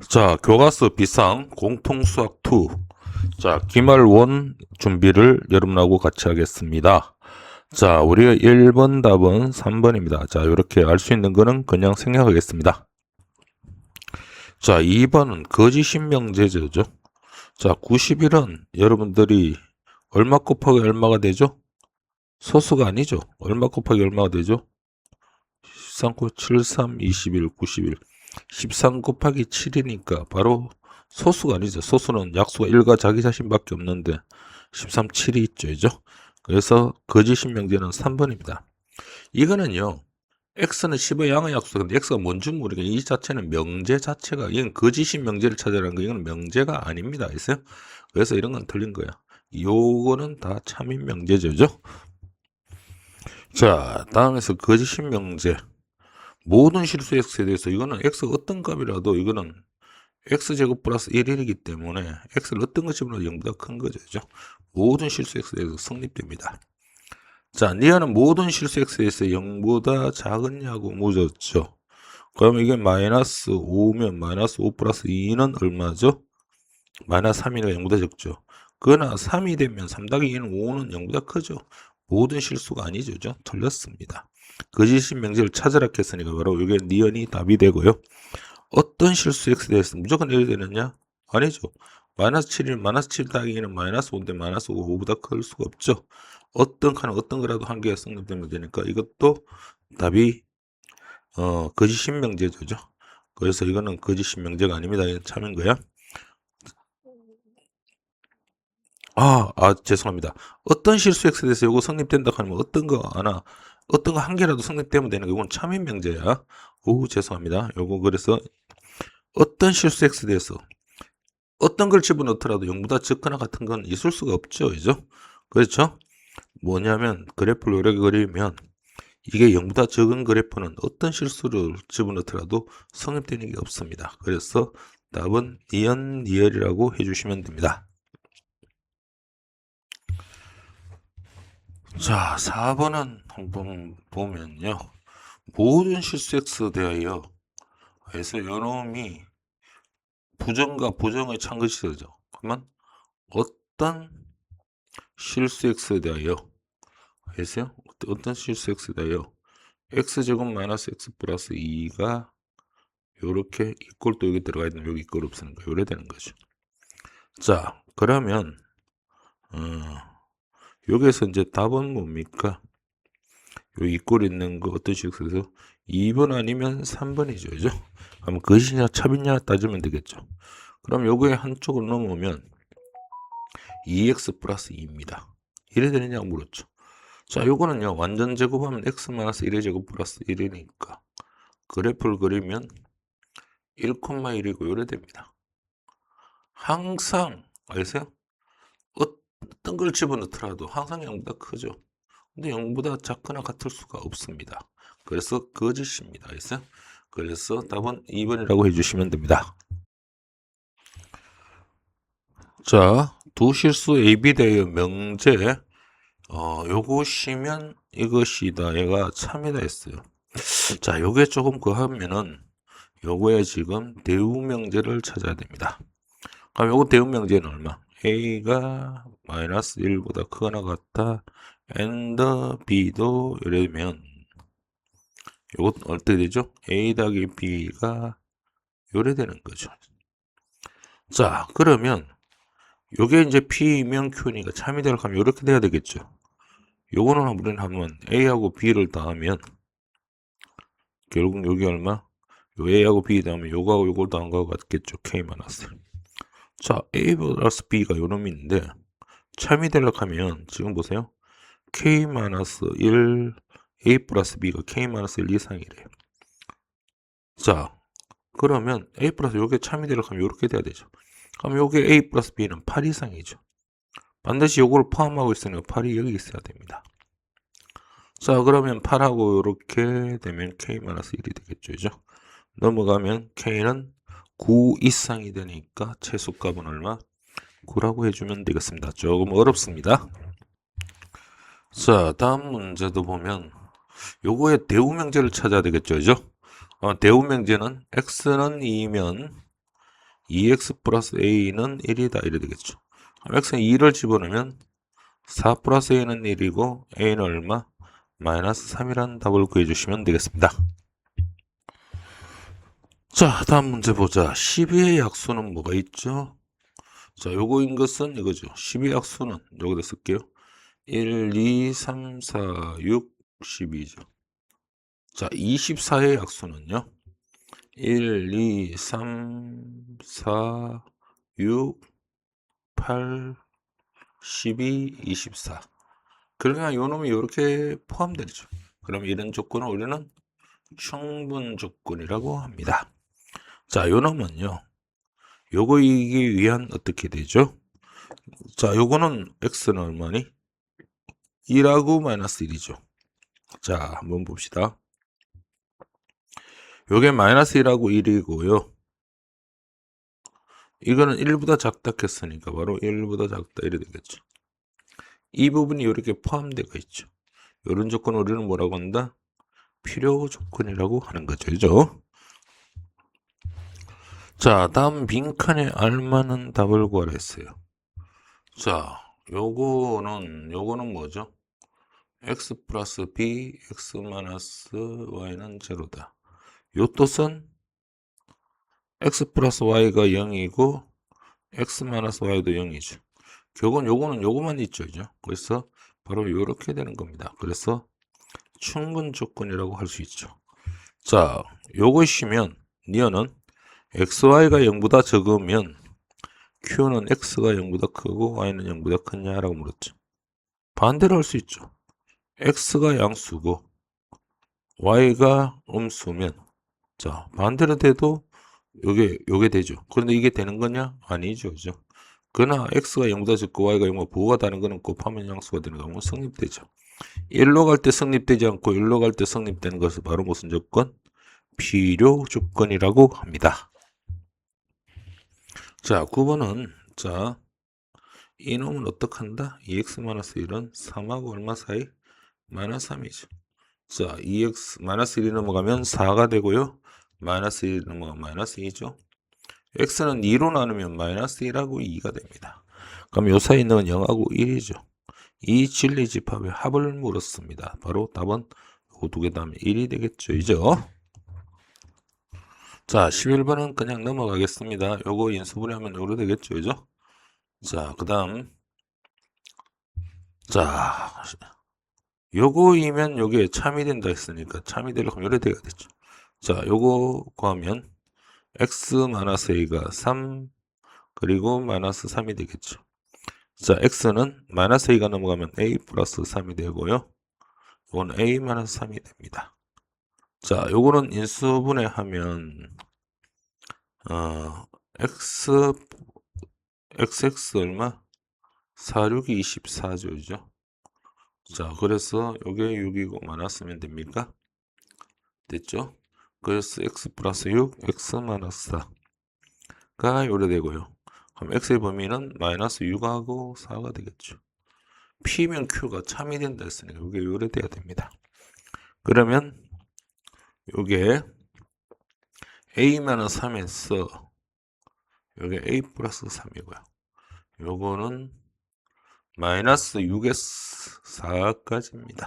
자, 교과서 비상 공통수학 2. 자, 기말 1 준비를 여러분하고 같이 하겠습니다. 자, 우리가 1번 답은 3번입니다. 자, 이렇게 알 수 있는 거는 그냥 생략하겠습니다. 자, 2번은 거짓신명제죠. 자, 91은 여러분들이 얼마 곱하기 얼마가 되죠? 소수가 아니죠. 얼마 곱하기 얼마가 되죠? 13, 73, 21, 91. 13 곱하기 7이니까 바로 소수가 아니죠. 소수는 약수가 1과 자기 자신밖에 없는데 13, 7이 있죠. 그죠? 그래서 거짓신명제는 3번입니다. 이거는요. x는 10의 양의 약수가 근데 x가 뭔지 모르게 이 자체는 명제 자체가 이건 거짓신명제를 찾으라는 거 이건 명제가 아닙니다. 있어요? 그래서 이런 건 틀린 거야. 요거는 다 참인명제죠. 자, 다음에서 거짓신명제. 모든 실수 x에 대해서 이거는 x가 어떤 값이라도 이거는 x제곱 플러스 1이기 때문에 x를 어떤 것 집어넣어도 0보다 큰 거죠. 그죠? 모든 실수 x에 대해서 성립됩니다. 자, 니아는 모든 실수 x에 대해서 0보다 작으냐고 묻었죠. 그러면 이게 마이너스 5면 마이너스 5 플러스 2는 얼마죠? 마이너스 3이니까 0보다 적죠. 그러나 3이 되면 3 더하기 2는 5는 0보다 크죠. 모든 실수가 아니죠. 그죠? 틀렸습니다. 거짓신 명제를 찾으라 했으니까 바로 이게 니은이 답이 되고요. 어떤 실수 x에 대해서 무조건 1이 되느냐? 아니죠. 마이너스 7이면 마이너스 7 더하기 2는 마이너스 5인데 마이너스 5보다 클 수가 없죠. 어떤 칸은 어떤 거라도 한 개가 성립되면 되니까 이것도 답이 거짓신명제죠. 그래서 이거는 거짓신명제가 아닙니다. 이건 참인 거야. 죄송합니다. 어떤 실수 x에 대해서 이거 성립된다 하면 어떤 거 하나, 어떤 거 한 개라도 성립되면 되는 거 이건 참인명제야. 죄송합니다. 요거 그래서 어떤 실수 x에 대해서 어떤 걸 집어넣더라도 0보다 적거나 같은 건 있을 수가 없죠. 그죠? 그렇죠? 뭐냐면 그래프를 여러 개 그리면 이게 0보다 적은 그래프는 어떤 실수를 집어넣더라도 성립되는 게 없습니다. 그래서 답은 니은, 니을이라고 해주시면 됩니다. 자, 4번은 한번 보면요. 모든 실수 x 대하여 해서 요놈이 부정과 부정의 참것이 되죠. 그러면 어떤 실수 x에 대하여 해서요. 어떤 실수 x에 대하여 x제곱 마이너스 x 플러스 2가 요렇게 이꼴도 여기 들어가 있는 여기 이꼴 없으는 거 요래 되는 거죠. 자, 그러면 여기에서 이제 답은 뭡니까? 요 이꼴 있는 거 어떤 식으로 2번 아니면 3번이죠. 그죠? 그럼 그것이냐 찹이냐 따지면 되겠죠. 그럼 요거에 한쪽으로 넘어오면 2x 플러스 2입니다. 이래 되느냐고 물었죠. 자, 요거는요. 완전 제곱하면 x 마이너스 1의 제곱 플러스 1이니까 그래프를 그리면 1,1이고 요래 됩니다. 항상 알겠어요? 어떤 걸 집어넣더라도 항상 0보다 크죠. 근데 0보다 작거나 같을 수가 없습니다. 그래서 거짓입니다. 알겠어요? 그래서 답은 2번이라고 해주시면 됩니다. 자, 두 실수 AB 대의 명제 요것이면 이것이다. 얘가 참이다 했어요. 자, 요게 조금 하면은 요거에 지금 대우명제를 찾아야 됩니다. 그럼 요거 대우명제는 얼마? A가 마이너스 1보다 크거나 같다. and B도 이러면 요것 어떻게 되죠? A 더하기 B가 요래 되는 거죠. 자, 그러면 요게 이제 P면 Q니까 참이 되려고 하면 요렇게 돼야 되겠죠. 요거는 우리는 한번 A하고 B를 더하면 결국 여기 얼마? 요 A하고 B 더하면 요거하고 요걸 더한 거하고 같겠죠. K 마이너스. 자, A 플러스 B가 요 놈인데 참이 되려고 하면 지금 보세요. K 마이너스 1 A 플러스 B가 K 마이너스 1 이상이래요. 자, 그러면 A 플러스 요게 참이 되려고 하면 요렇게 돼야 되죠. 그럼 요게 A 플러스 B는 8 이상이죠. 반드시 요걸 포함하고 있으니까 8이 여기 있어야 됩니다. 자, 그러면 8하고 요렇게 되면 K-1이 되겠죠. 그죠? 넘어가면 K는 9 이상이 되니까 최소값은 얼마? 9라고 해주면 되겠습니다. 조금 어렵습니다. 자, 다음 문제도 보면 요거의 대우명제를 찾아야 되겠죠. 그죠? 대우명제는 x는 2면 2x 플러스 a는 1이다. 이래 되겠죠. x는 2를 집어넣으면 4 플러스 a는 1이고 a는 얼마? 마이너스 3이라는 답을 구해주시면 되겠습니다. 자, 다음 문제 보자. 12의 약수는 뭐가 있죠? 자, 요거인 것은 이거죠. 12의 약수는 여기다 쓸게요. 1, 2, 3, 4, 6, 12죠. 자, 24의 약수는요. 1, 2, 3, 4, 6, 8, 12, 24. 그러면 요 놈이 이렇게 포함되죠. 그럼 이런 조건을 우리는 충분 조건이라고 합니다. 자, 요 놈은요. 요거이기 위한 어떻게 되죠? 자, 요거는 x는 얼마니? 2하고 마이너스 1이죠. 자, 한번 봅시다. 요게 마이너스 1하고 1이고요. 이거는 1보다 작다 했으니까 바로 1보다 작다 이래 되겠죠. 이 부분이 이렇게 포함되어 있죠. 이런 조건을 우리는 뭐라고 한다? 필요 조건이라고 하는 거죠. 그죠? 자, 다음 빈칸에 알맞는 답을 구하라 했어요. 자, 요거는 뭐죠? x 플러스 b, x 마이너스 y는 제로다. 요 뜻은 x 플러스 y가 0이고 x 마이너스 y도 0이죠. 결국은 요거는 요거만 있죠. 그죠? 그래서 바로 이렇게 되는 겁니다. 그래서 충분 조건이라고 할 수 있죠. 자, 요것이면 니어는 xy가 0보다 적으면 q는 x가 0보다 크고 y는 0보다 크냐라고 물었죠. 반대로 할 수 있죠. x가 양수고 y가 음수면 자, 반대로 돼도 요게 되죠. 그런데 이게 되는 거냐? 아니죠. 그죠? 그러나 x가 0보다 적고 y가 0보다 부호가 다른 거는 곱하면 양수가 되는 경우 성립되죠. 1로 갈 때 성립되지 않고 1로 갈 때 성립되는 것을 바로 무슨 조건? 필요 조건이라고 합니다. 자, 9번은 자, 이놈은 어떡한다? 2x-1은 3하고 얼마 사이? 마이너스 3이죠. 자, 2x 마이너스 1이 넘어가면 4가 되고요. 마이너스 1이 넘어가면 마이너스 2죠. x는 2로 나누면 마이너스 1하고 2가 됩니다. 그럼 요 사이 있는 건 0하고 1이죠. 이 진리 집합의 합을 물었습니다. 바로 답은 요 두 개 다음에 1이 되겠죠. 이죠? 자, 11번은 그냥 넘어가겠습니다. 요거 인수분해하면 요로 되겠죠. 그죠? 자, 그 다음. 자, 요거이면 요게 참이 된다 했으니까 참이 되려면 요래 돼야 되죠. 자, 요거 구하면 x 마이너스 a가 3 그리고 마이너스 3이 되겠죠. 자, x는 마이너스 a가 넘어가면 a 플러스 3이 되고요. 요거는 a 마이너스 3이 됩니다. 자, 요거는 인수분해하면 xx 얼마? 4, 6이 24죠. 그죠? 자, 그래서 요게 6이고 마이너스면 됩니까? 됐죠? 그래서 x 플러스 6, x 마이너스 4가 요래 되고요. 그럼 x의 범위는 마이너스 6하고 4가 되겠죠. p면 q가 참이 된다 했으니까 요게 요래 돼야 됩니다. 그러면 요게 a-3에서 요게 a 플러스 3이고요. 요거는 마이너스 6에서 4까지입니다.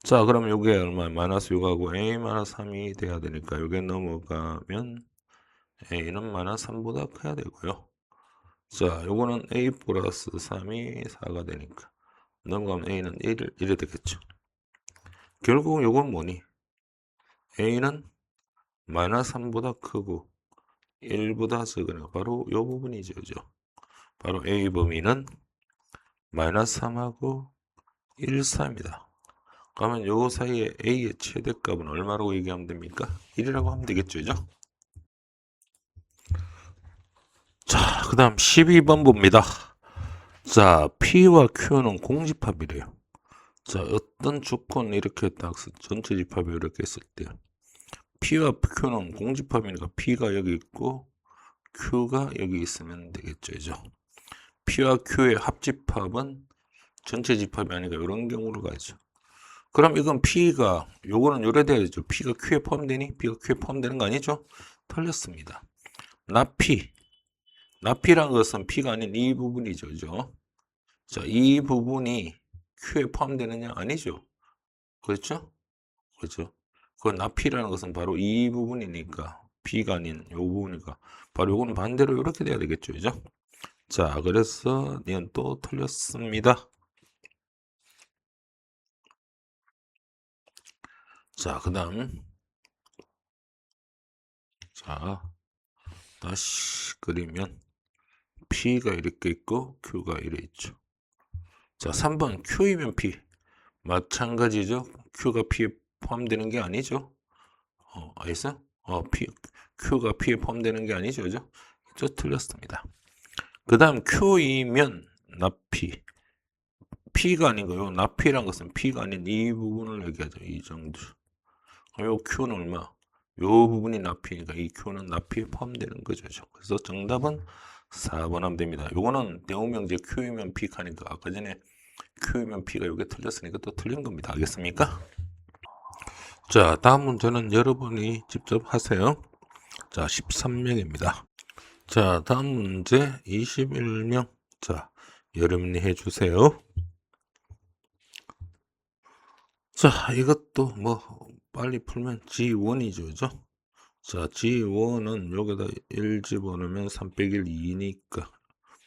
자, 그럼 요게 얼마? 마이너스 6하고 a 마이너스 3이 돼야 되니까 요게 넘어가면 a는 마이너스 3보다 커야 되고요. 자, 요거는 a 플러스 3이 4가 되니까 넘어가면 a는 1이 되겠죠. 결국은 요건 뭐니? a는 마이너스 3보다 크고 1보다 적으니까 바로 요 부분이죠. 그죠? 바로 a 범위는 마이너스 3하고 1, 4입니다. 그러면 요 사이에 a의 최대값은 얼마라고 얘기하면 됩니까? 1이라고 하면 되겠죠. 그죠? 자, 그 다음 12번 봅니다. 자, P와 Q는 공집합이래요. 자, 어떤 조건 이렇게 딱 전체 집합이 이렇게 했을 때 P와 Q는 공집합이니까 P가 여기 있고 Q가 여기 있으면 되겠죠. 그죠? P와 Q의 합집합은 전체 집합이 아니라 이런 경우로 가죠. 그럼 이건 P가 요거는 요래 돼야죠. P가 Q에 포함되니? P가 Q에 포함되는 거 아니죠? 틀렸습니다. 나 P 납피란 것은 P가 아닌 이 부분이죠. 그죠? 자, 이 부분이 Q에 포함되느냐? 아니죠. 그렇죠? 그렇죠? 그 납피라는 것은 바로 이 부분이니까 P가 아닌 이 부분이니까 바로 요거는 반대로 이렇게 돼야 되겠죠. 그죠? 자, 그래서 얘는 또 틀렸습니다. 자, 그 다음 자, 다시 그리면 P가 이렇게 있고 Q가 이래 있죠. 자, 3번 Q이면 P 마찬가지죠. Q가 P에 포함되는 게 아니죠. 알겠어요? Q가 P에 포함되는 게 아니죠. 그죠? 저 틀렸습니다. 그 다음 Q이면 납피 P가 아닌 거요. 납피란 것은 P가 아닌 이 부분을 얘기하죠. 이 정도. 요 Q는 얼마? 요 부분이 납피니까 이 Q는 납피에 포함되는 거죠. 그래서 정답은 4번 하면 됩니다. 요거는 대우명제 Q이면 P 하니까 아까 전에 Q이면 P가 요게 틀렸으니까 또 틀린 겁니다. 알겠습니까? 자, 다음 문제는 여러분이 직접 하세요. 자, 13명입니다. 자, 다음 문제 21명. 자, 여러분이 해주세요. 자, 이것도 뭐 빨리 풀면 G1이죠, 그죠? 자, G1은 여기다 1 집어넣으면 3 빼기 2니까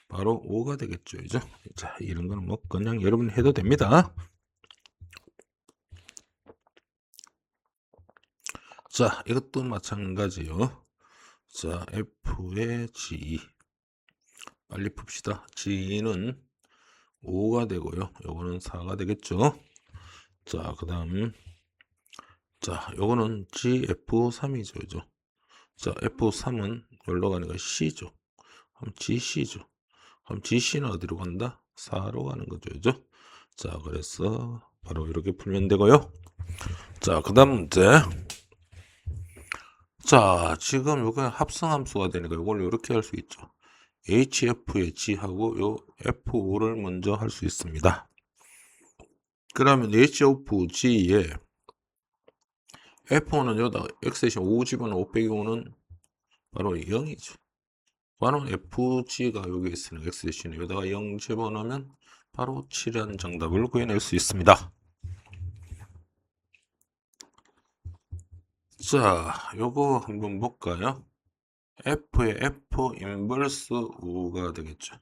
바로 5가 되겠죠, 그죠? 자, 이런 거는 뭐 그냥 여러분이 해도 됩니다. 자, 이것도 마찬가지요. 자, F의 G 빨리 풉시다. G는 5가 되고요. 요거는 4가 되겠죠. 자, 그 다음 자, 요거는 GF3이죠. 그죠? 자, F3은 여기로 가니까 C죠. 그럼 GC죠. 그럼 GC는 어디로 간다? 4로 가는 거죠. 그죠? 자, 그래서 바로 이렇게 풀면 되고요. 자, 그 다음 문제. 자, 지금 요거 합성함수가 되니까 요걸 이렇게 할 수 있죠. HF의 G하고 요 F5를 먼저 할 수 있습니다. 그러면 HFG에 F5는 여기다 X 대신 5 집어넣으면 5 빼기 5는 바로 0이죠. 바로 FG가 여기 있으니까 X 대신에 여기다가 0 집어넣으면 바로 7이라는 정답을 구해낼 수 있습니다. 자, 요거 한번 볼까요? F의 F 인버스 5가 되겠죠.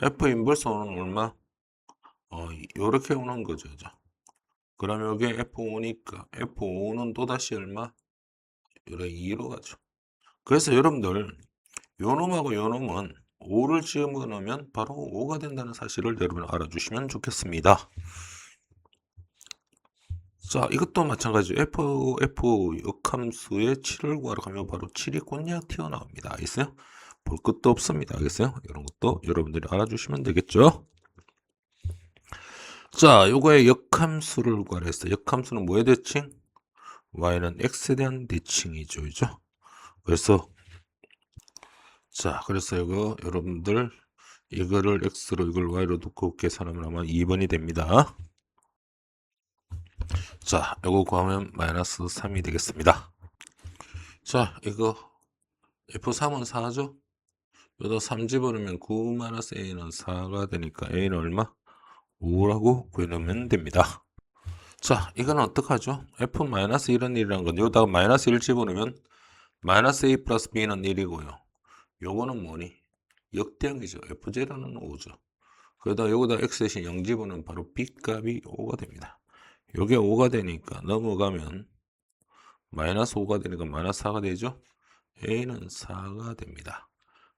F 인버스 5는 얼마? 요렇게 오는 거죠. 그럼 여기 F5니까 F5는 또다시 얼마? 요래 2로 가죠. 그래서 여러분들 요놈하고 요놈은 5를 집어넣으면 바로 5가 된다는 사실을 여러분 알아주시면 좋겠습니다. 자, 이것도 마찬가지죠. F 역함수의 7을 구하러 가면 바로 7이 곤약 튀어나옵니다. 알겠어요? 볼 것도 없습니다. 알겠어요? 이런 것도 여러분들이 알아주시면 되겠죠? 자, 요거의 역함수를 구하라 했어요. 역함수는 뭐의 대칭? y는 x에 대한 대칭이죠. 그죠? 그래서 자, 그래서 이거 여러분들 이거를 x로 이걸 y로 놓고 계산하면 아마 2번이 됩니다. 자, 이거 구하면 마이너스 3이 되겠습니다. 자, 이거 F3은 4죠? 여기다 3 집어넣으면 9 마이너스 A는 4가 되니까 A는 얼마? 5라고 구해놓으면 됩니다. 자, 이건 어떡하죠? F-1은 1이라는 건 여기다가 마이너스 1 집어넣으면 마이너스 A 플러스 B는 1이고요. 요거는 뭐니? 역대항이죠. F0는 5죠. 그러다 여기다 X 대신 0 집어넣으면 바로 B 값이 5가 됩니다. 요게 5가 되니까 넘어가면 마이너스 5가 되니까 마이너스 4가 되죠. A는 4가 됩니다.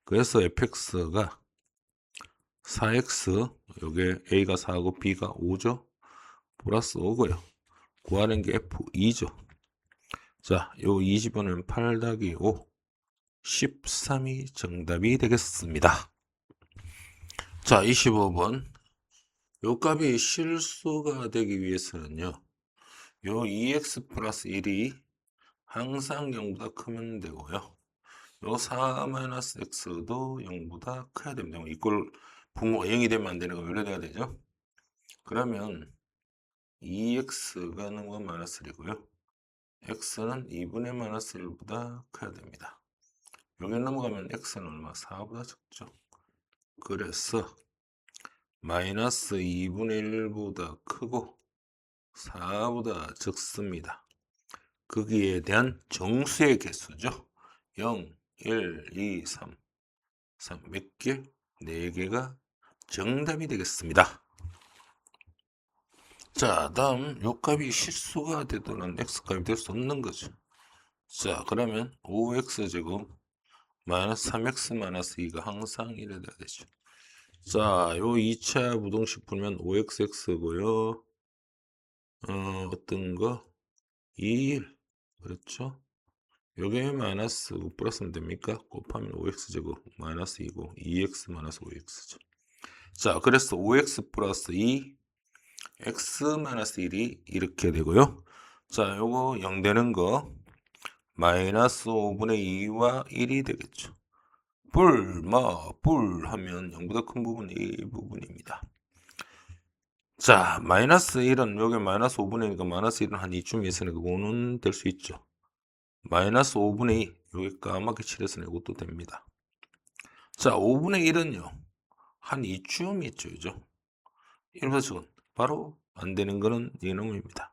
그래서 fx가 4x 요게 A가 4고 B가 5죠. 플러스 5고요. 구하는 게 F2죠. 자, 요 20번은 8 더하기 5 13이 정답이 되겠습니다. 자, 25번 요 값이 실수가 되기 위해서는요. 요 2x 플러스 1이 항상 0보다 크면 되고요. 요 4-x도 0보다 커야 됩니다. 이걸 분모가 0이 되면 안 되는 거 이래 돼야 되죠. 그러면 2x가 능가 마이너스 1이고요. x는 2분의 마이너스 1보다 커야 됩니다. 여기 넘어가면 x는 얼마? 4보다 적죠. 그래서 마이너스 2분의 1보다 크고 4보다 적습니다. 거기에 대한 정수의 개수죠. 0, 1, 2, 3, 몇 개? 4개가 정답이 되겠습니다. 자, 다음 요 값이 실수가 되더라도 x값이 될 수 없는 거죠. 자, 그러면 5x제곱 마이너스 3x 마이너스 2가 항상 이래 돼야 되죠. 자, 요 2차 부동식 풀면 5xx고요. 어떤 거? 2일. 그렇죠? 요게 마이너스 플러스면 됩니까? 곱하면 5x제곱 마이너스 2고 2x 마이너스 5x죠. 자, 그래서 5x 플러스 2 x 마이너스 1이 이렇게 되고요. 자, 요거 0 되는 거 마이너스 5분의 2와 1이 되겠죠. 불 하면 0보다 큰 부분이 이 부분입니다. 자, 마이너스 1은 여기 마이너스 5분의 2니까 마이너스 1은 한 이쯤 있으니까 그거는 될 수 있죠. 마이너스 5분의 2 여기 까맣게 칠해서 내고도 됩니다. 자, 5분의 1은요 한 이쯤 있죠. 그죠? 이래서 바로 안 되는 거는 이놈입니다.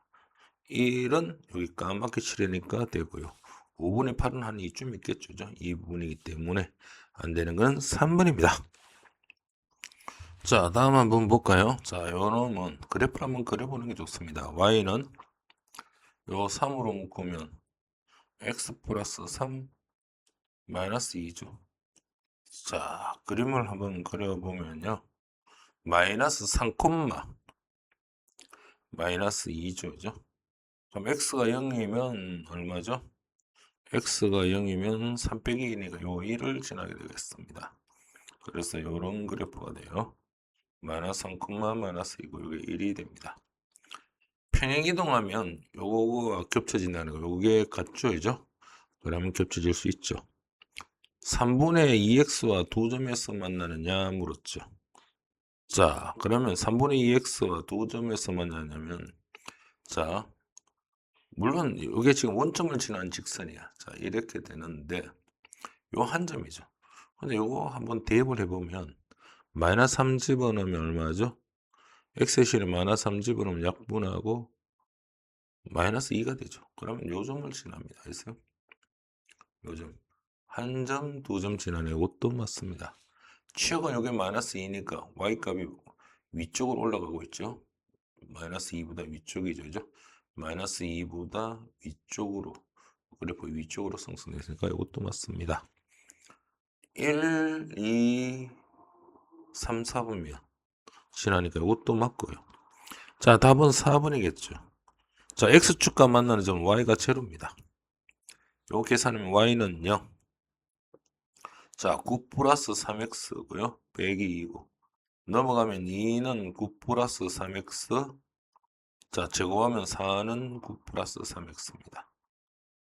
1은 여기 까맣게 칠하니까 되고요. 5분의 8은 한 이쯤 있겠죠. 이 부분이기 때문에 안 되는 건 3번입니다. 자, 다음 한번 볼까요? 자, 요놈은 그래프를 한번 그려보는 게 좋습니다. y는 요 3으로 묶으면 x 플러스 3 마이너스 2죠. 자, 그림을 한번 그려보면요. 마이너스 3, 마이너스 2죠. 그죠? 그럼 x가 0이면 얼마죠? x가 0이면 3 빼기 2니까 요 1을 지나게 되겠습니다. 그래서 요런 그래프가 돼요. 마이너스 3, 마이너스 2고 요게 1이 됩니다. 평행이동하면 요거가 겹쳐진다는 거 요게 같죠. 그죠? 그러면 겹쳐질 수 있죠. 3분의 2x와 두 점에서 만나느냐 물었죠. 자, 그러면 3분의 2x와 두 점에서 만나냐면 자, 물론 이게 지금 원점을 지난 직선이야. 자, 이렇게 되는데 요 한 점이죠. 근데 요거 한번 대입을 해보면 마이너스 3 집어넣으면 얼마죠? x의 실에 마이너스 3 집어넣으면 약분하고 마이너스 2가 되죠. 그러면 요 점을 지납니다. 알겠어요? 요 점. 한 점, 두 점 지나네. 이것도 맞습니다. 취역은 요게 마이너스 2니까 y값이 위쪽으로 올라가고 있죠. 마이너스 2보다 위쪽이죠. 그죠? 마이너스 2보다 위쪽으로 그래프 위쪽으로 상승했으니까 이것도 맞습니다. 1, 2, 3, 4번이면 지나니까 이것도 맞고요. 자, 답은 4번이겠죠. 자, x축과 만나는 점 y가 제로입니다. 요 계산하면 y는 0. 자, 9 플러스 3x고요. 빼기 2고 넘어가면 2는 9 플러스 3x. 자, 제곱하면 4는 9 플러스 3x입니다.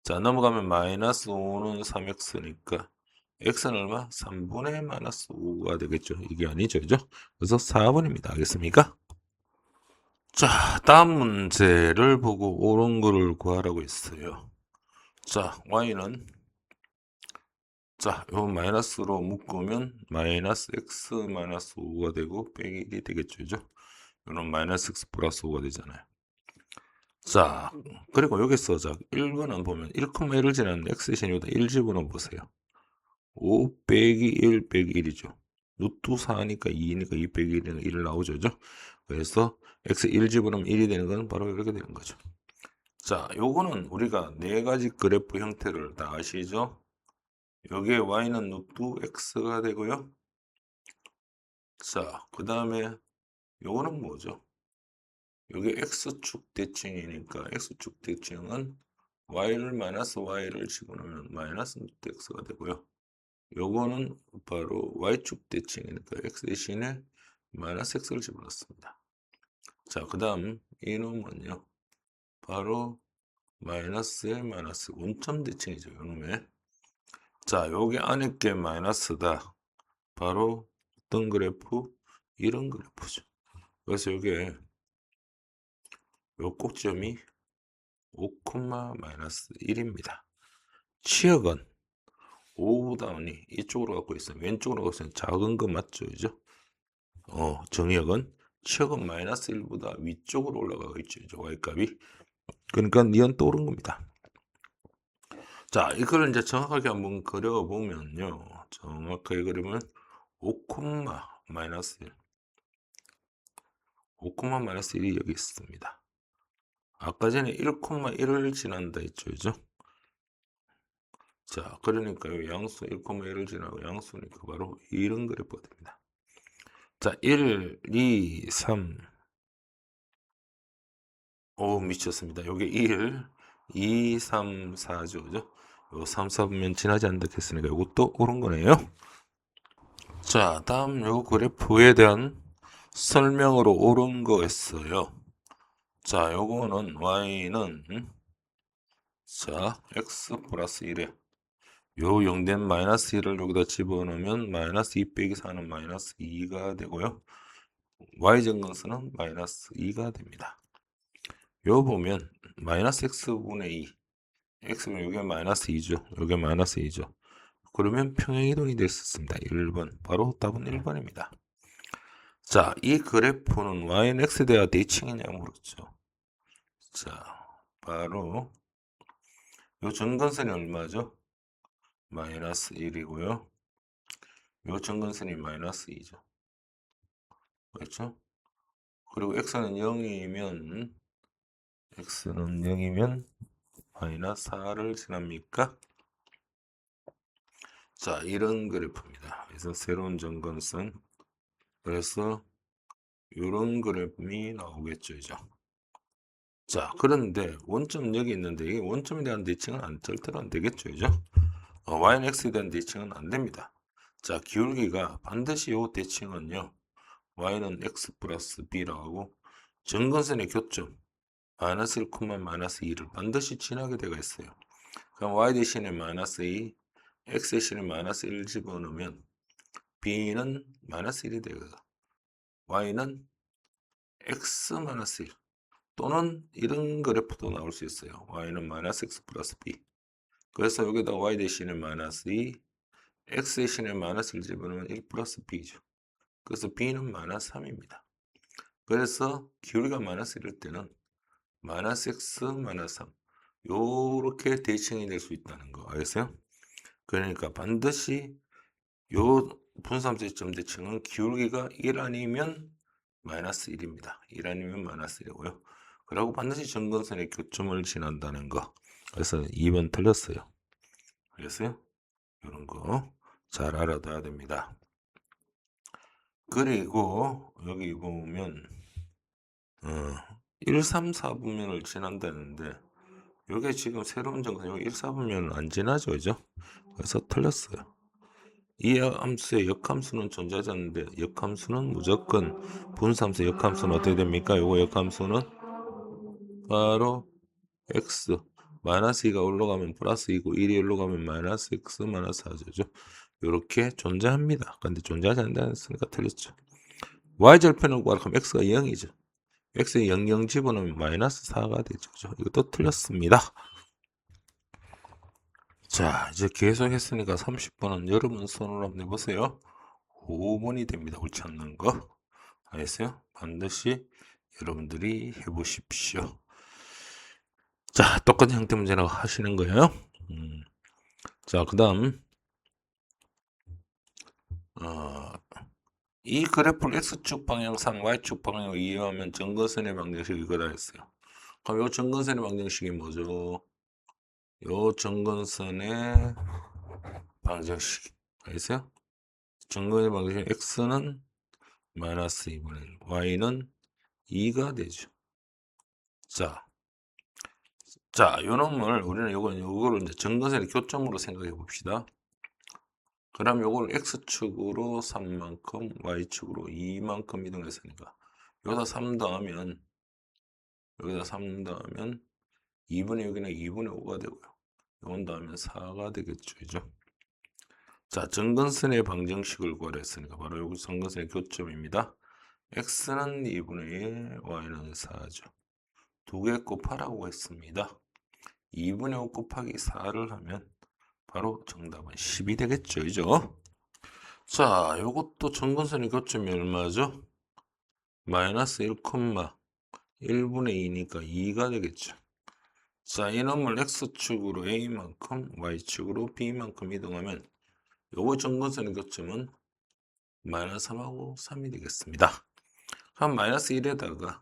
자, 넘어가면 마이너스 5는 3x니까 x는 얼마? 3분의 마이너스 5가 되겠죠. 이게 아니죠. 그죠? 그래서 4번입니다. 알겠습니까? 자, 다음 문제를 보고 옳은 거를 구하라고 했어요. 자, y는 자, 요 마이너스로 묶으면 마이너스 x 마이너스 5가 되고 빼기 1이 되겠죠. 그죠? 이건 마이너스 x 플러스 5가 되잖아요. 자, 그리고 여기서 자 1번은 보면 1,1을 지나는 x 대신 여기다 1 집어넣어 보세요. 5 빼기 1 빼기 1이죠. 루트 4니까 2니까 2 빼기 1이니까 1 나오죠. 그죠? 그래서 x 1 집어넣으면 1이 되는 건 바로 이렇게 되는 거죠. 자, 요거는 우리가 네 가지 그래프 형태를 다 아시죠? 여기에 y는 루트 x가 되고요. 자, 그 다음에 요거는 뭐죠? 여기 x축 대칭이니까 x축 대칭은 y를 마이너스 y를 집어넣으면 마이너스 루트 x가 되고요. 요거는 바로 y축 대칭이니까 x 대신에 마이너스 x를 집어넣습니다. 자, 그 다음 이놈은요. 바로 마이너스에 마이너스 원점 대칭이죠. 요놈에. 자, 여기 안에 게 마이너스다. 바로 어떤 그래프? 이런 그래프죠. 그래서 이게 요 꼭점이 5, 마이너스 1입니다. 치역은 5보다는 이쪽으로 갖고 있어요. 왼쪽으로 갖고 있으면 작은 거 맞죠? 그죠? 정의역은 치역은 마이너스 1보다 위쪽으로 올라가고 있죠. y값이. 그러니까 니은 떠오른 겁니다. 자, 이걸 이제 정확하게 한번 그려보면요. 정확하게 그리면 5, 마이너스 1. 5, 마이너스 1이 여기 있습니다. 아까 전에 1,1을 지난다 했죠. 그죠? 자, 그러니까 요 양수 1,1을 지나고 양수니까 바로 이런 그래프가 됩니다. 자, 1, 2, 3. 오, 미쳤습니다. 요게 1, 2, 3, 4죠. 그죠? 요 3, 4분면 지나지 않는다 했으니까 요것도 옳은 거네요. 자, 다음 요 그래프에 대한 설명으로 옳은 거였어요. 자, 요거는 y는 자, x 플러스 1에 요 0된 마이너스 1을 여기다 집어넣으면 마이너스 2 빼기 4는 마이너스 2가 되고요. y증근수는 마이너스 2가 됩니다. 요 보면 마이너스 x분의 2 x는 요게 마이너스 2죠. 요게 마이너스 2죠. 그러면 평행이동이 될 수 있습니다. 1번. 바로 답은 1번입니다. 자, 이 그래프는 y는 x에 대한 대칭이냐고 물었죠. 자, 바로 요 정근선이 얼마죠? 마이너스 1이고요. 요 정근선이 마이너스 2죠. 그렇죠? 그리고 x는 0이면 마이너스 4를 지납니까? 자, 이런 그래프입니다. 그래서 새로운 정근선. 그래서 이런 그래프이 나오겠죠, 이제. 자, 그런데 원점 여기 있는데 이 원점에 대한 대칭은 절대로 안 되겠죠, 이제. y는 x에 대한 대칭은 안 됩니다. 자, 기울기가 반드시 요 대칭은요. y는 x 플러스 b라고 하고 정근선의 교점 마이너스 1, 마이너스 2를 반드시 지나게 되어 있어요. 그럼 y 대신에 마이너스 2, x 대신에 마이너스 1 집어넣으면 b는 마이너스 1이 되거든. y는 x 마이너스 1 또는 이런 그래프도 나올 수 있어요. y는 마이너스 x 플러스 b. 그래서 여기다 y 대신에 마이너스 2, x 대신에 마이너스 1 집어넣으면 1 플러스 b죠. 그래서 b는 마이너스 3입니다. 그래서 기울기가 마이너스 1일 때는 마이너스 x 마이너스 3 요렇게 대칭이 될 수 있다는 거 알겠어요? 그러니까 반드시 요 분삼수의 점 대칭은 기울기가 1 아니면 마이너스 1입니다. 1 아니면 마이너스 1이고요. 그리고 반드시 정근선의 교점을 지난다는 거. 그래서 2번 틀렸어요. 알겠어요? 이런 거 잘 알아둬야 됩니다. 그리고 여기 보면 1, 3, 4분면을 지난다는데 이게 지금 새로운 정근이 1, 4분면은 안 지나죠, 그죠? 그래서 틀렸어요. 이 함수의 역함수는 존재하지 않는데 역함수는 무조건 분수함수의 역함수는 어떻게 됩니까? 요거 역함수는 바로 x 마이너스 2가 올라가면 플러스 2고 1이 올라가면 마이너스 x 마이너스 4죠. 요렇게 존재합니다. 근데 존재하지 않는다 했으니까 틀렸죠. y절편을 구하면 x가 0이죠. x에 0 집어넣으면 마이너스 4가 되죠. 이것도 틀렸습니다. 자, 이제 계속 했으니까 30번은 여러분 손으로 한번 해보세요. 5번이 됩니다. 옳지 않는 거. 알겠어요? 반드시 여러분들이 해보십시오. 자, 똑같은 형태 문제라고 하시는 거예요. 자, 그 다음 이 그래프를 x축 방향상 y축 방향으로 이해하면 정근선의 방정식이 이거다 했어요. 그럼 이 정근선의 방정식이 뭐죠? 이 정근선의 방정식 알겠어요? 정근의 방정식 x는 마이너스 2분의 1, y는 2가 되죠. 자, 요 놈을 우리는 요거를 이제 정근선의 교점으로 생각해 봅시다. 그럼 요걸 x축으로 3만큼, y축으로 2만큼 이동했으니까 여기다 3 더하면 2분의 6이나 2분의 5가 되고요. 요건 더하면 4가 되겠죠. 그죠? 자, 정근선의 방정식을 구하려 했으니까 바로 여기 정근선의 교점입니다. x는 2분의 1, y는 4죠. 두 개 곱하라고 했습니다. 2분의 5 곱하기 4를 하면 바로 정답은 10이 되겠죠. 그죠? 자, 요것도 정근선의 교점이 얼마죠? 마이너스 1,1분의 2니까 2가 되겠죠. 자, 이놈을 x축으로 a만큼, y축으로 b만큼 이동하면 요거 정근선의 교점은 마이너스 3하고 3이 되겠습니다. 그럼 마이너스 1에다가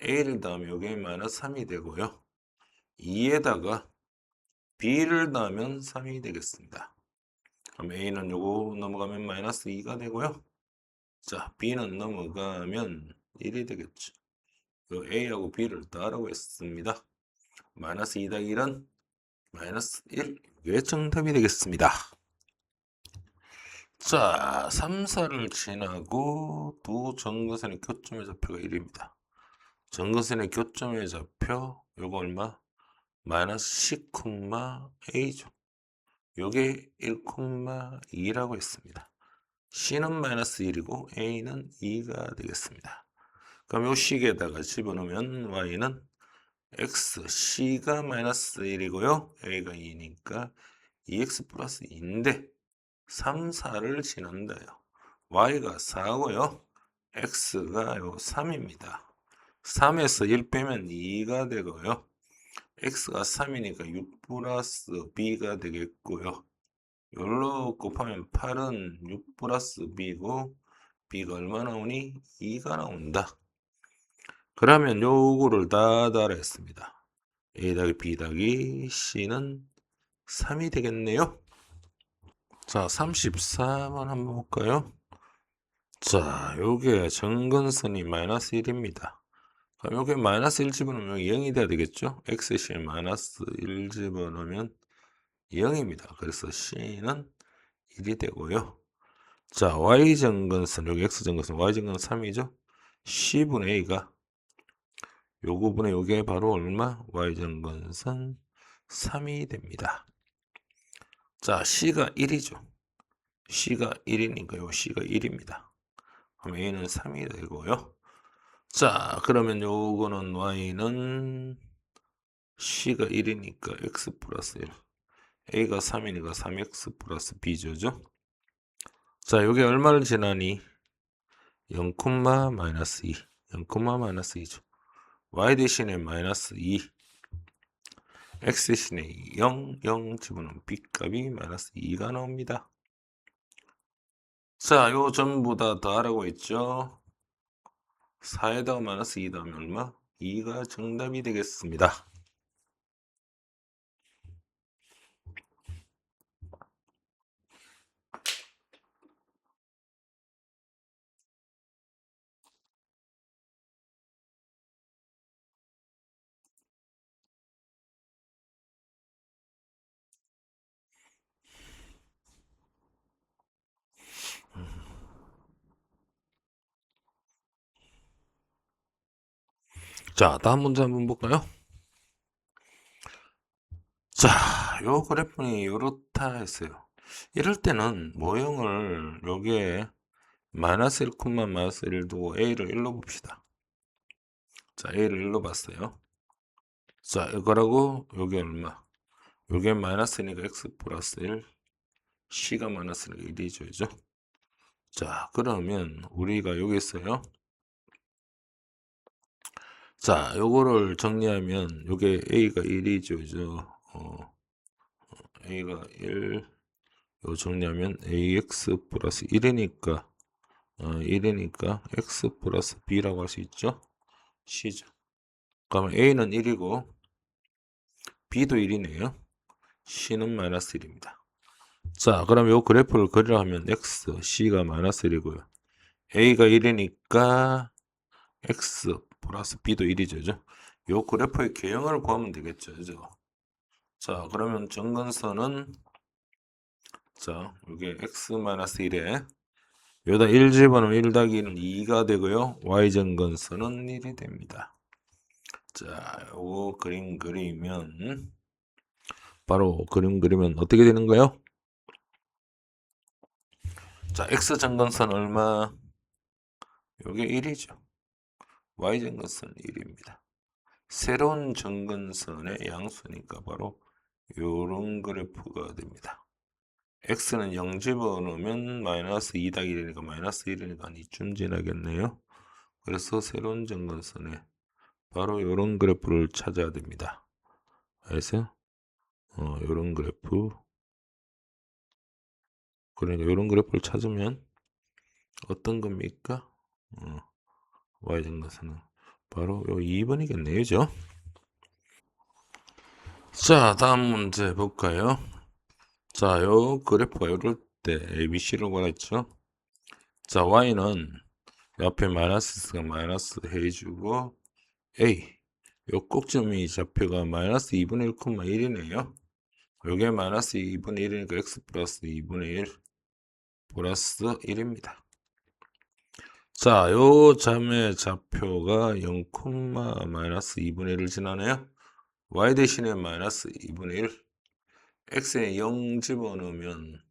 a를 더하면 요게 마이너스 3이 되고요. 2에다가 b를 더하면 3이 되겠습니다. 그럼 a는 요거 넘어가면 마이너스 2가 되고요. 자, b는 넘어가면 1이 되겠죠. 요 a하고 b를 더하라고 했습니다. 마이너스 2 더하기 1은 마이너스 1. 이게 정답이 되겠습니다. 자, 3, 4를 지나고 두 정근선의 교점의 좌표가 1입니다. 정근선의 교점의 좌표 요거 얼마? 마이너스 10, a죠. 요게 1,2라고 했습니다. c는 마이너스 1이고 a는 2가 되겠습니다. 그럼 요 식에다가 집어넣으면 y는 x, c가 마이너스 1이고요. a가 2니까 2x 플러스 2인데 3, 4를 지난다요. y가 4고요. x가 요 3입니다. 3에서 1 빼면 2가 되고요. x가 3이니까 6 플러스 b가 되겠고요. 열로 곱하면 8은 6 플러스 b고 b가 얼마 나오니? 2가 나온다. 그러면 요거를 다 달했습니다. a 더하기 b 더하기 c는 3이 되겠네요. 자, 34번 한번 볼까요? 자, 요게 정근선이 마이너스 1입니다. 그럼 요게 마이너스 1 집어넣으면 0이 돼야 되겠죠? xc 마이너스 1 집어넣으면 0입니다. 그래서 c는 1이 되고요. 자, y정근선, 여기 x정근선, y정근선 3이죠? c분의 a가 요거분의 요게 바로 얼마? y정근선 3이 됩니다. 자, c가 1이죠. c가 1이니까 요 c가 1입니다. 그럼 a는 3이 되고요. 자, 그러면 요거는 y는 c가 1이니까 x 플러스 1. a가 3이니까 3x 플러스 b죠. 자, 요게 얼마를 지나니? 0, 마이너스 2. 0, 마이너스 2죠. y 대신에 마이너스 2. x 대신에 0, 0 집어넣으면 b 값이 마이너스 2가 나옵니다. 자, 요 전부 다 더하라고 했죠. 4에다가 마이너스 2 더하면 얼마? 2가 정답이 되겠습니다. 자, 다음 문제 한번 볼까요? 자, 요 그래프는 요렇다 했어요. 이럴 때는 모형을 요게 마이너스 1, 마이너스 1 두고 a를 1로 봅시다. 자, a를 1로 봤어요. 자, 이거라고 요게 얼마? 요게 마이너스니까 x 플러스 1, c가 마이너스니까 1이죠. 그죠? 자, 그러면 우리가 여기 있어요. 자, 요거를 정리하면 요게 a가 1이죠. 그죠? a가 1, 요 정리하면 ax 플러스 1이니까 1이니까 x 플러스 b라고 할 수 있죠. c죠. 그러면 a는 1이고 b도 1이네요. c는 마이너스 1입니다. 자, 그럼 요 그래프를 그리려 하면 x, c가 마이너스 1이고요. a가 1이니까 x 플러스 b도 1이죠. 요 그래프의 개형을 구하면 되겠죠. 그죠? 자, 그러면 정근선은 자, 이게 x 마이너스 1에 여기다 1 집어넣으면 1 더하기 1은 2가 되고요. y정근선은 1이 됩니다. 자, 요거 그림 그리면 바로 그림 그리면 어떻게 되는 거예요? 자, x정근선 얼마? 요게 1이죠. y정근선 1입니다. 새로운 정근선의 양수니까 바로 요런 그래프가 됩니다. x는 0 집어넣으면 마이너스 2 더하기 1이니까 마이너스 1이니까 이쯤 지나겠네요. 그래서 새로운 점근선에 바로 요런 그래프를 찾아야 됩니다. 그래서 요런 그래프, 그러니까 요런 그래프를 찾으면 어떤 겁니까? y점근선은 바로 요 2번이겠네요. 그죠? 자, 다음 문제 볼까요? 자, 요 그래프가 이럴 때 ABC를 구하랬죠. 자, y는 옆에 마이너스가 마이너스 해주고 a 요 꼭점이 좌표가 마이너스 2분의 1,1이네요. 요게 마이너스 2분의 1이니까 x 플러스 2분의 1 플러스 1입니다. 자, 요 점의 좌표가 0, 마이너스 2분의 1을 지나네요. y 대신에 마이너스 2분의 1 x에 0 집어넣으면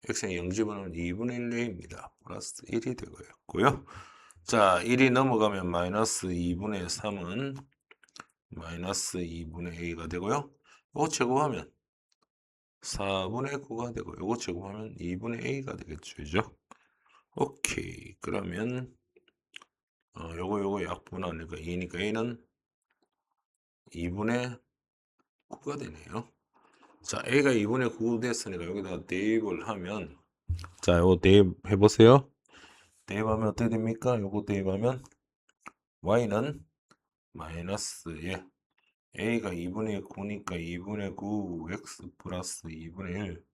x에 0 집어넣으면 2분의 1a입니다. 플러스 1이 되고요. 자, 1이 넘어가면 마이너스 2분의 3은 마이너스 2분의 a가 되고요. 이거 제곱하면 4분의 9가 되고 요거 제곱하면 2분의 a가 되겠죠. 그죠? 오케이. 그러면 요거 약분하니까 2니까 a는 2분의 9가 되네요. 자, a가 2분의 9 됐으니까 여기다가 대입을 하면 자, 요거 대입해 보세요. 대입하면 어떻게 됩니까? 요거 대입하면 y는 마이너스에 a가 2분의 9니까 2분의 9 x 플러스 2분의 1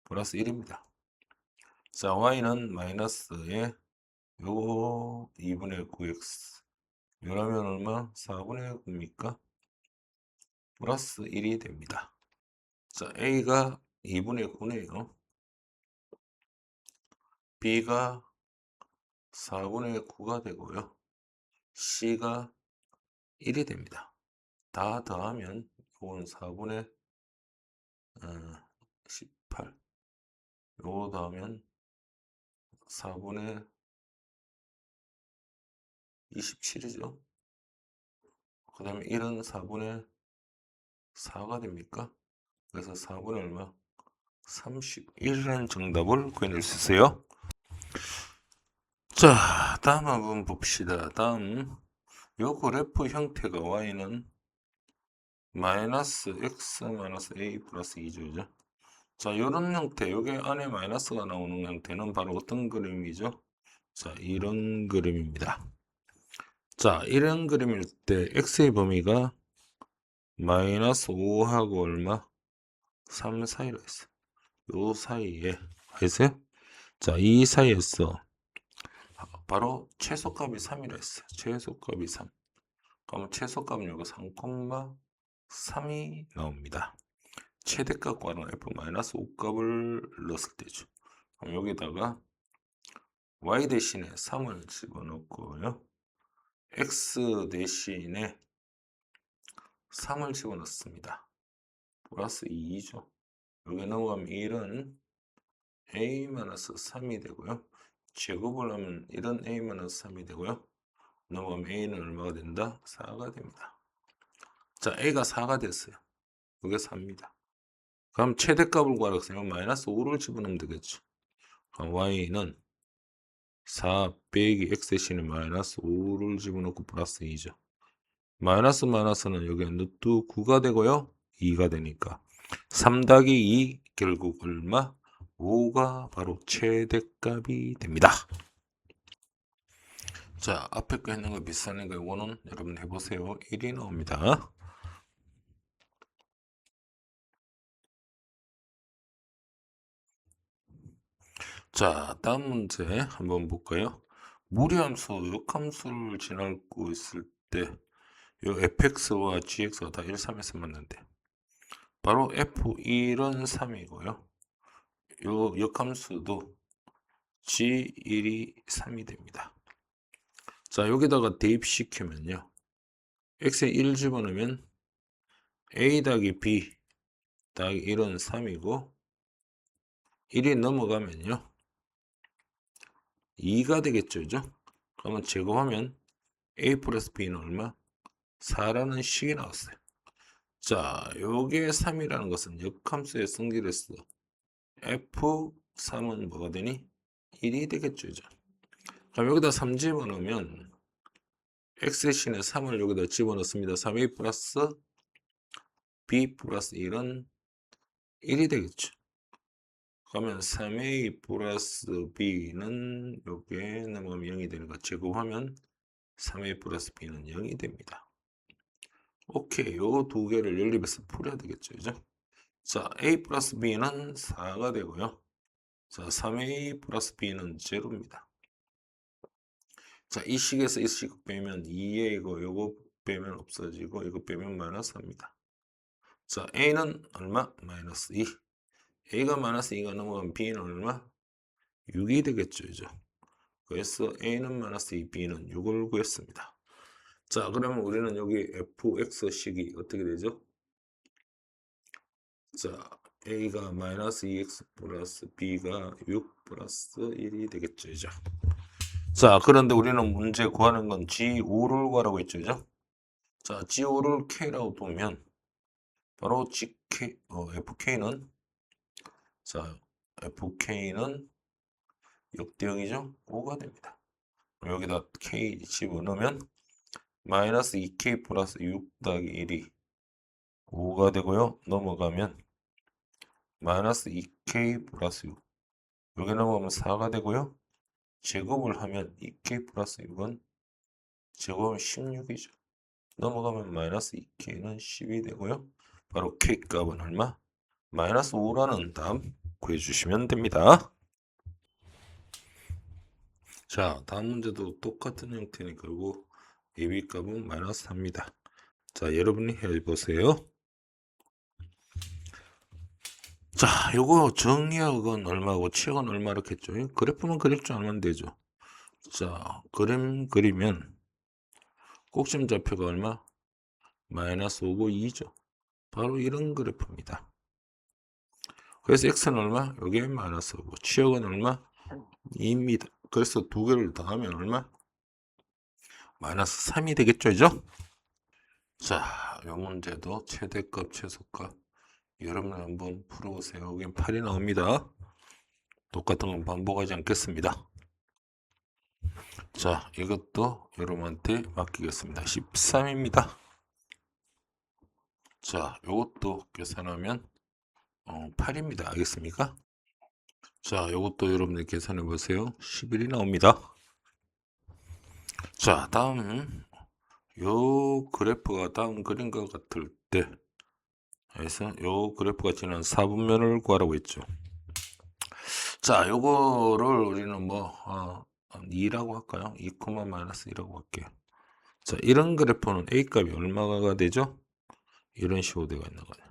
플러스 1입니다. 자, y는 마이너스에 요거 2분의 9x 이러면 얼마? 4분의 9입니까? 플러스 1이 됩니다. 자, a가 2분의 9네요. b가 4분의 9가 되고요. c가 1이 됩니다. 다 더하면 이건 4분의 18 요거 더하면 4분의 27이죠. 그 다음에 1은 4분의 4가 됩니까? 그래서 4분의 얼마? 31이라는 정답을 구해낼 수 있어요. 자, 다음 한번 봅시다. 다음 요 그래프 형태가 y는 마이너스 x 마이너스 a 플러스 2죠. 자, 요런 형태, 요게 안에 마이너스가 나오는 형태는 바로 어떤 그림이죠? 자, 이런 그림입니다. 자, 이런 그림일 때 x의 범위가 마이너스 5하고 얼마? 3 사이로 했어. 요 사이에 알겠어요? 자, 이 사이에서 바로 최소값이 3이라 했어요. 최소값이 3. 그러면 최소값은 여기 3,3이 나옵니다. 최대값 구하는 f-5값을 넣었을 때죠. 그럼 여기다가 y 대신에 3을 집어넣고요. x 대신에 3을 집어넣습니다. 플러스 2죠. 여기 넘어가면 1은 a-3이 되고요. 제곱을 하면 1은 a-3이 되고요. 넘어가면 a는 얼마가 된다? 4가 됩니다. 자, a가 4가 됐어요. 이게 4입니다. 그럼 최대값을 구하라 했으면 마이너스 5를 집어넣으면 되겠죠. 그럼 y는 4 빼기 x 대신에 마이너스 5를 집어넣고 플러스 2죠. 마이너스 마이너스는 여기 루트 9가 되고요. 2가 되니까 3 더하기 2 결국 얼마? 5가 바로 최대값이 됩니다. 자, 앞에 거 있는 거 비슷한 거 이거는 여러분 해보세요. 1이 나옵니다. 자, 다음 문제 한번 볼까요? 무리함수, 역함수를 지나고 있을 때 요 fx와 gx가 다 1, 3에서 맞는데 바로 f1은 3이고요. 요 역함수도 g1이 3이 됩니다. 자, 여기다가 대입시키면요. x에 1 집어넣으면 a 더하기 b 더하기 1은 3이고 1이 넘어가면요. 2가 되겠죠. 그죠? 그러면 제곱하면 a 플러스 b는 얼마? 4라는 식이 나왔어요. 자, 요게 3이라는 것은 역함수의 성질에서 F3은 뭐가 되니? 1이 되겠죠. 이제. 그럼 여기다 3 집어넣으면 X 대신에 3을 여기다 집어넣습니다. 3a 플러스 b 플러스 1은 1이 되겠죠. 그러면 3a 플러스 b는 요게 넘어가면 0이 되는 거 제곱하면 3a 플러스 b는 0이 됩니다. 오케이, 요 두 개를 연립해서 풀어야 되겠죠. 그죠? 자, a 플러스 b는 4가 되고요. 자, 3a 플러스 b는 제로입니다. 자, 이 식에서 이 식 빼면 2에 이거 요거 빼면 없어지고 이거 빼면 마이너스 4입니다. 자, a는 얼마? 마이너스 2. a가 마이너스 2가 넘어가면 b는 얼마? 6이 되겠죠. 그죠? 그래서 a는 마이너스 2, b는 6을 구했습니다. 자, 그러면 우리는 여기 fx식이 어떻게 되죠? 자, a가 마이너스 2x 플러스 b가 6 플러스 1이 되겠죠. 이제. 자, 그런데 우리는 문제 구하는 건 G5를 구하라고 했죠. 그죠? 자, G5를 K라고 보면 바로 FK는 자, FK는 역대형이죠. 5가 됩니다. 여기다 K 집어넣으면 마이너스 2K 플러스 6 더하기 1이 5가 되고요. 넘어가면 마이너스 2K 플러스 6 여기 넘어가면 4가 되고요. 제곱을 하면 2K 플러스 6은 제곱하면 16이죠. 넘어가면 마이너스 2K는 10이 되고요. 바로 K 값은 얼마? 마이너스 5라는 답 구해주시면 됩니다. 자, 다음 문제도 똑같은 형태니까 결국 AB 값은 마이너스 4입니다. 자, 여러분이 해보세요. 자, 요거 정리학은 얼마고 치역은 얼마 이렇게 했죠. 그래프만 그릴 줄 알면 되죠. 자, 그림 그리면 꼭지점 좌표가 얼마? 마이너스 5고 2죠. 바로 이런 그래프입니다. 그래서 x는 얼마? 여기에 마이너스 5고 치역은 얼마? 2입니다. 그래서 두 개를 더하면 얼마? 마이너스 3이 되겠죠, 이죠? 자, 이 문제도 최대값, 최소값 여러분 한번 풀어보세요. 여긴 8이 나옵니다. 똑같은 건 반복하지 않겠습니다. 자, 이것도 여러분한테 맡기겠습니다. 13입니다. 자, 이것도 계산하면 8입니다. 알겠습니까? 자, 이것도 여러분들 계산해 보세요. 11이 나옵니다. 자, 다음 요 그래프가 다음 그림과 같을 때 해서 요 그래프가 지난 4분면을 구하라고 했죠. 자, 요거를 우리는 뭐 2라고 할까요? 2, 마이너스 2라고 할게요. 자, 이런 그래프는 A 값이 얼마가 되죠? 이런 식으로 되어 있는 거예요.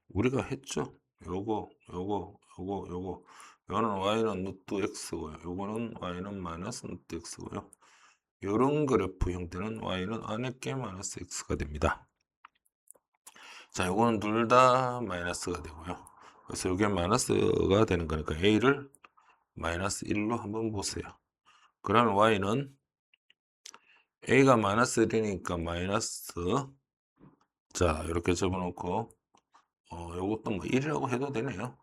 우리가 했죠. 요거 요거는 y는 루트 x고요. 요거는 y는 마이너스 루트 x고요. 요런 그래프 형태는 y는 안에 게 마이너스 x가 됩니다. 자, 요거는 둘 다 마이너스가 되고요. 그래서 이게 마이너스가 되는 거니까 a를 마이너스 1로 한번 보세요. 그러면 y는 a가 마이너스 1이니까 마이너스 자, 이렇게 접어놓고 요것도 뭐 1이라고 해도 되네요.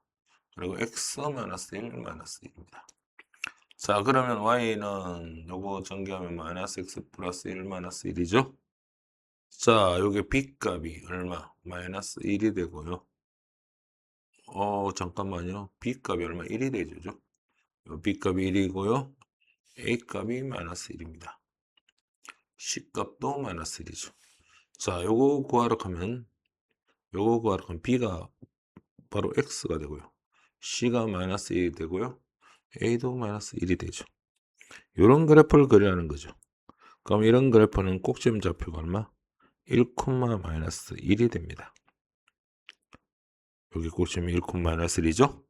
그리고 x 마이너스 1 마이너스 1입니다. 자, 그러면 y는 요거 전개하면 마이너스 x 플러스 1 마이너스 1이죠. 자, 요게 b 값이 얼마? 마이너스 1이 되고요. 잠깐만요. b 값이 얼마? 1이 되죠. 요 b 값이 1이고요. a 값이 마이너스 1입니다. c 값도 마이너스 1이죠. 자, 요거 구하러 가면 b가 바로 x가 되고요. c가 마이너스 1이 되고요. a도 마이너스 1이 되죠. 이런 그래프를 그리라는 거죠. 그럼 이런 그래프는 꼭지점 좌표가 얼마? 1, 마이너스 1이 됩니다. 여기 꼭지점이 1, 마이너스 1이죠.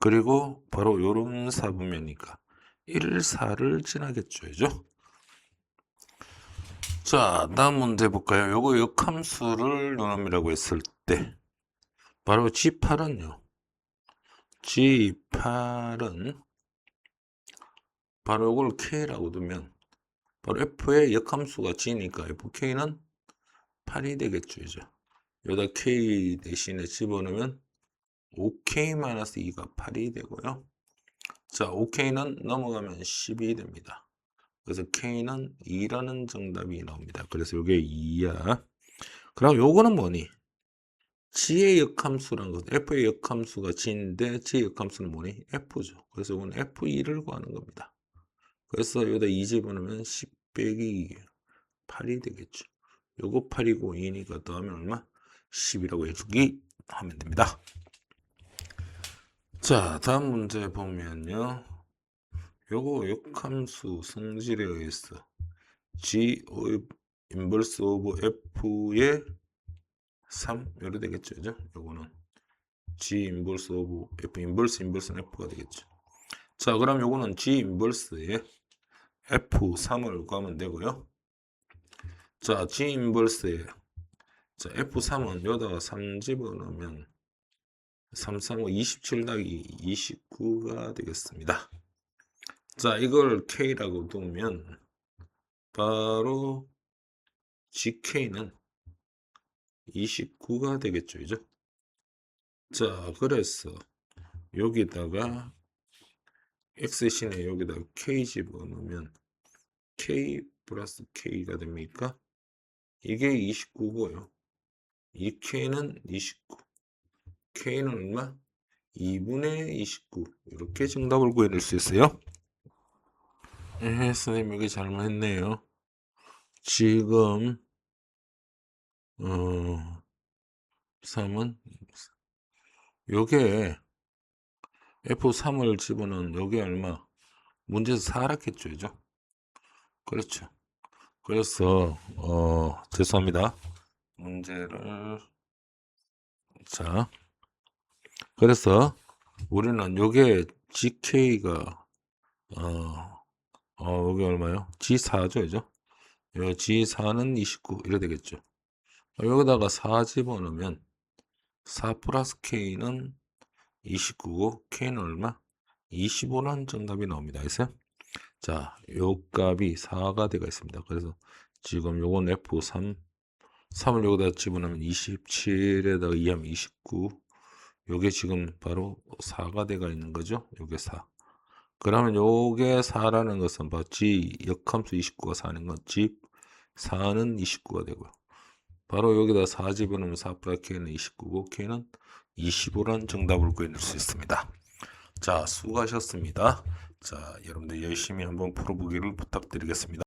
그리고 바로 이런 사분면이니까 1, 4를 지나겠죠. 그죠? 자, 다음 문제 볼까요? 요거 역함수를 요놈이라고 했을 때 바로 G8은요. G8은 바로 이걸 K라고 두면 바로 F의 역함수가 G니까 FK는 8이 되겠죠. 이제. 여기다 K 대신에 집어넣으면 5K-2가 8이 되고요. 자, 5K는 넘어가면 10이 됩니다. 그래서 K는 2라는 정답이 나옵니다. 그래서 이게 2야. 그럼 요거는 뭐니? G의 역함수란 것, F의 역함수가 G인데 G의 역함수는 뭐니? F죠. 그래서 이건 F2를 구하는 겁니다. 그래서 여기다 2 집어넣으면 10 빼기 8이 되겠죠. 요거 8이고 2니까 더하면 얼마? 10이라고 해주기 하면 됩니다. 자, 다음 문제 보면요. 요거 역함수 성질에 의해서 G 인버스 오브 F의 3 이렇게 되겠죠. 그죠? 요거는 G 인버스 오브 F 인버스는 F가 되겠죠. 자, 그럼 요거는 G 인버스에 F3을 구하면 되고요. 자, G 인버스에 자, F3은 여기다가 3 집어넣으면 3, 3, 5, 27 더하기 29가 되겠습니다. 자, 이걸 K라고 두면 바로 GK는 29가 되겠죠. 그죠? 자, 그래서 여기다가 X신에 여기다가 K 집어넣으면 K 플러스 K가 됩니까? 이게 29고요. 이 K는 29. K는 얼마? 2분의 29. 이렇게 정답을 구해낼 수 있어요. 선생님 여기 잘못했네요. 지금 3은 요게 F3을 집어넣은 요게 얼마? 문제에서 4락했죠. 그죠? 그렇죠. 그래서 죄송합니다. 문제를 자 그래서 우리는 요게 GK가 여기 얼마요? G4죠, 그죠? 요 G4는 29 이래 되겠죠. 여기다가 4 집어넣으면 4 플러스 K는 29고 K는 얼마? 25라는 정답이 나옵니다. 그래서 자, 요 값이 4가 되어 있습니다. 그래서 지금 요건 F3 3을 여기다 집어넣으면 27에다가 2하면 29 요게 지금 바로 4가 되어 있는 거죠. 요게 4 그러면 요게 4라는 것은 바로 G 역함수 29가 4는 건 G 4는 29가 되고요. 바로 여기다 4 집어넣으면 4 플러스 K는 29고 K는 25라는 정답을 구해낼 수 있습니다. 자, 수고하셨습니다. 자, 여러분들 열심히 한번 풀어보기를 부탁드리겠습니다.